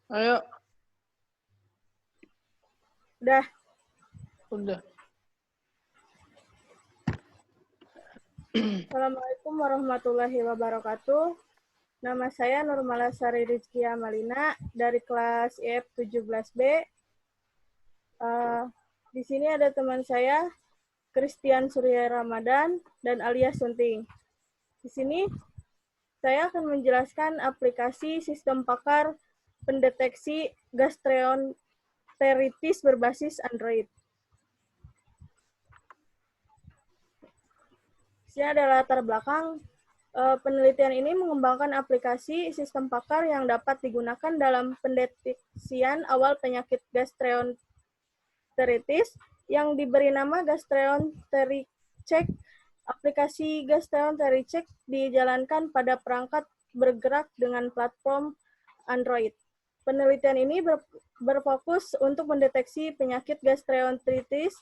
Ayo, Udah. udah. Assalamualaikum warahmatullahi wabarakatuh. Nama saya Nurmala Sari Rizkia Malina dari kelas IF 17B. Di sini ada teman saya, Christian Surya Ramadan dan Alia Sunting. Di sini saya akan menjelaskan aplikasi sistem pakar pendeteksi gastroenteritis berbasis Android. Di sini ada latar belakang. Penelitian ini mengembangkan aplikasi sistem pakar yang dapat digunakan dalam pendeteksian awal penyakit gastroenteritis yang diberi nama Gastroentericheck. Aplikasi Gastroentericheck dijalankan pada perangkat bergerak dengan platform Android. Penelitian ini berfokus untuk mendeteksi penyakit gastroenteritis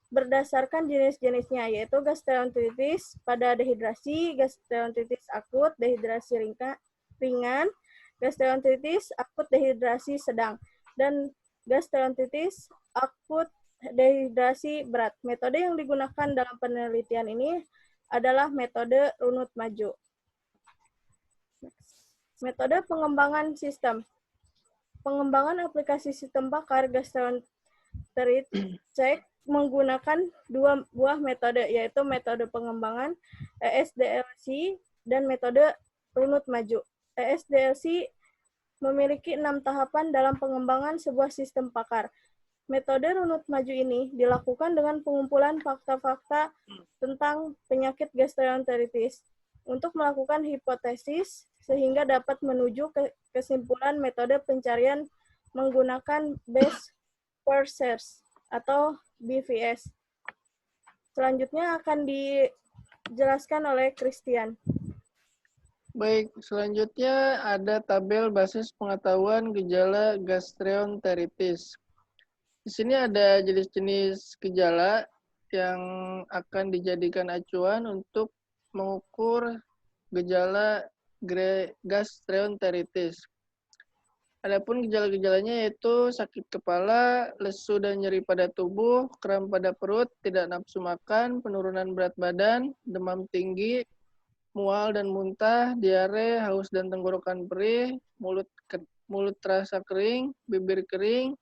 berdasarkan jenis-jenisnya, yaitu gastroenteritis pada dehidrasi, gastroenteritis akut, dehidrasi ringan, gastroenteritis akut dehidrasi sedang, dan gastroenteritis akut dehidrasi berat. Metode yang digunakan dalam penelitian ini adalah metode runut maju. Metode pengembangan sistem. Pengembangan aplikasi sistem pakar Gastroentericheck menggunakan dua buah metode, yaitu metode pengembangan ESDLC dan metode runut maju. ESDLC memiliki 6 tahapan dalam pengembangan sebuah sistem pakar. Metode runut maju ini dilakukan dengan pengumpulan fakta-fakta tentang penyakit gastroenteritis untuk melakukan hipotesis sehingga dapat menuju ke kesimpulan metode pencarian menggunakan best first search atau BVS. Selanjutnya akan dijelaskan oleh Christian. Baik, selanjutnya ada tabel basis pengetahuan gejala gastroenteritis. Di sini ada jenis-jenis gejala yang akan dijadikan acuan untuk mengukur gejala gastroenteritis. Adapun gejala-gejalanya yaitu sakit kepala, lesu dan nyeri pada tubuh, kram pada perut, tidak nafsu makan, penurunan berat badan, demam tinggi, mual dan muntah, diare, haus dan tenggorokan perih, mulut terasa kering, bibir kering,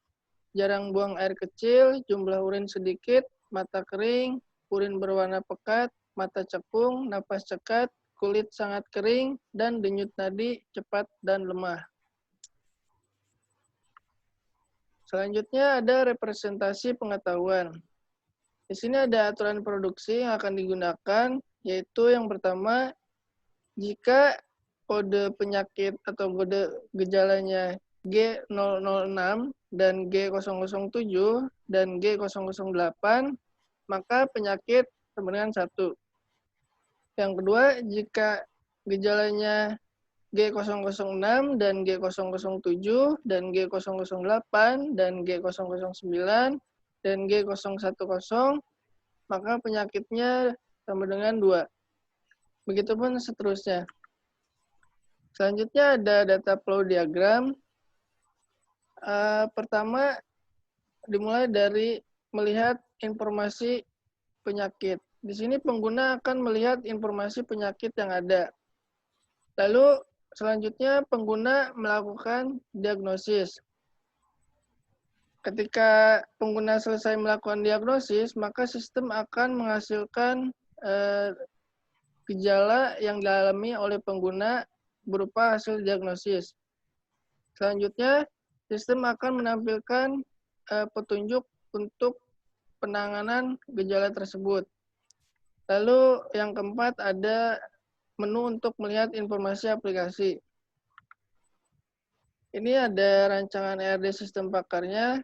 jarang buang air kecil, jumlah urin sedikit, mata kering, urin berwarna pekat, mata cekung, napas cekat, kulit sangat kering, dan denyut nadi cepat dan lemah. Selanjutnya ada representasi pengetahuan. Di sini ada aturan produksi yang akan digunakan, yaitu yang pertama, jika kode penyakit atau kode gejalanya G006 dan G007 dan G008, maka penyakit sama dengan 1. Yang kedua, jika gejalanya G006 dan G007 dan G008 dan G009 dan G010, maka penyakitnya sama dengan 2. Begitupun seterusnya. Selanjutnya ada data flow diagram. Pertama, dimulai dari melihat informasi penyakit. Di sini pengguna akan melihat informasi penyakit yang ada. Lalu selanjutnya pengguna melakukan diagnosis. Ketika pengguna selesai melakukan diagnosis, maka sistem akan menghasilkan gejala yang dialami oleh pengguna berupa hasil diagnosis. Selanjutnya, sistem akan menampilkan petunjuk untuk penanganan gejala tersebut. Lalu yang keempat ada menu untuk melihat informasi aplikasi. Ini ada rancangan ERD sistem pakarnya.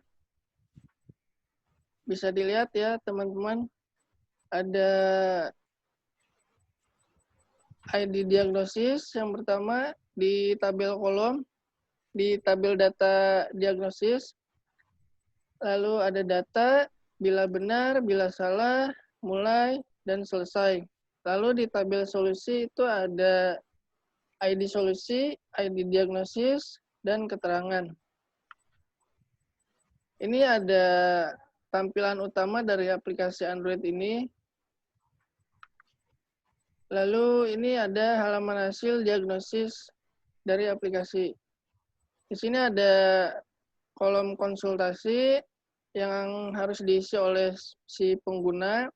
Bisa dilihat ya teman-teman. Ada ID diagnosis yang pertama di tabel kolom, di tabel data diagnosis. Lalu ada data, bila benar, bila salah, mulai, dan selesai. Lalu di tabel solusi itu ada ID solusi, ID diagnosis, dan keterangan. Ini ada tampilan utama dari aplikasi Android ini. Lalu ini ada halaman hasil diagnosis dari aplikasi. Di sini ada kolom konsultasi yang harus diisi oleh si pengguna.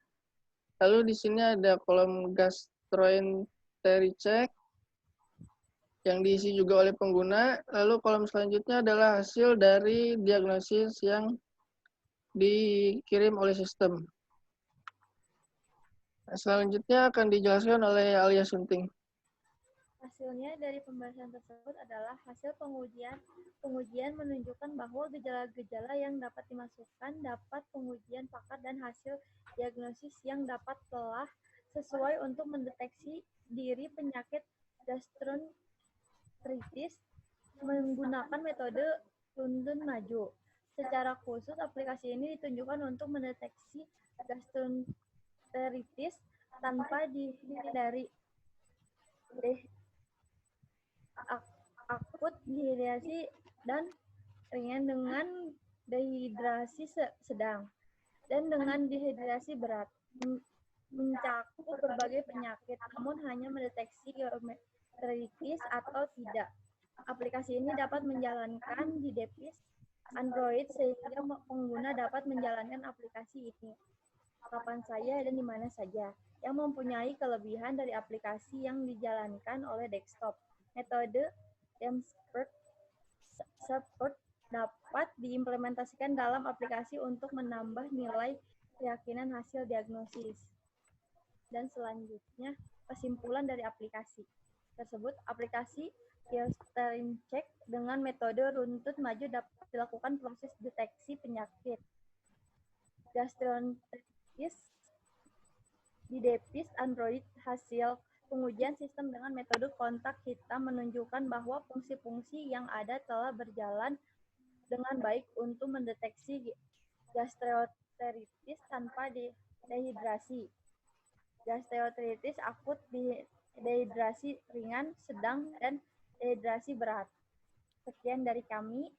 Lalu di sini ada kolom gastroentery check yang diisi juga oleh pengguna. Lalu kolom selanjutnya adalah hasil dari diagnosis yang dikirim oleh sistem. Selanjutnya akan dijelaskan oleh Alia Sunting. Hasilnya dari pembahasan tersebut adalah hasil pengujian menunjukkan bahwa gejala-gejala yang dapat dimasukkan dapat pengujian pakar dan hasil diagnosis yang dapat telah sesuai untuk mendeteksi diri penyakit gastroenteritis menggunakan metode runtun maju. Secara khusus, aplikasi ini ditunjukkan untuk mendeteksi gastroenteritis tanpa dihindari akut dehidrasi dan ringan dengan dehidrasi sedang dan dengan dehidrasi berat mencakup berbagai penyakit namun hanya mendeteksi gastroenteritis atau tidak. Aplikasi ini dapat menjalankan di device Android sehingga pengguna dapat menjalankan aplikasi ini kapan saja dan di mana saja, yang mempunyai kelebihan dari aplikasi yang dijalankan oleh desktop. Metode Demspert dapat diimplementasikan dalam aplikasi untuk menambah nilai keyakinan hasil diagnosis. Dan selanjutnya, kesimpulan dari aplikasi tersebut, aplikasi Filtering Check dengan metode runtut maju dapat dilakukan proses deteksi penyakit gastroenteritis di device Android. Hasil pengujian sistem dengan metode kontak hitam menunjukkan bahwa fungsi-fungsi yang ada telah berjalan dengan baik untuk mendeteksi gastroenteritis tanpa dehidrasi, gastroenteritis akut, dehidrasi ringan, sedang, dan dehidrasi berat. Sekian dari kami.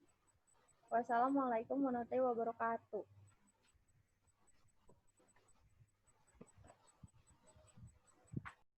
Wassalamualaikum warahmatullahi wabarakatuh.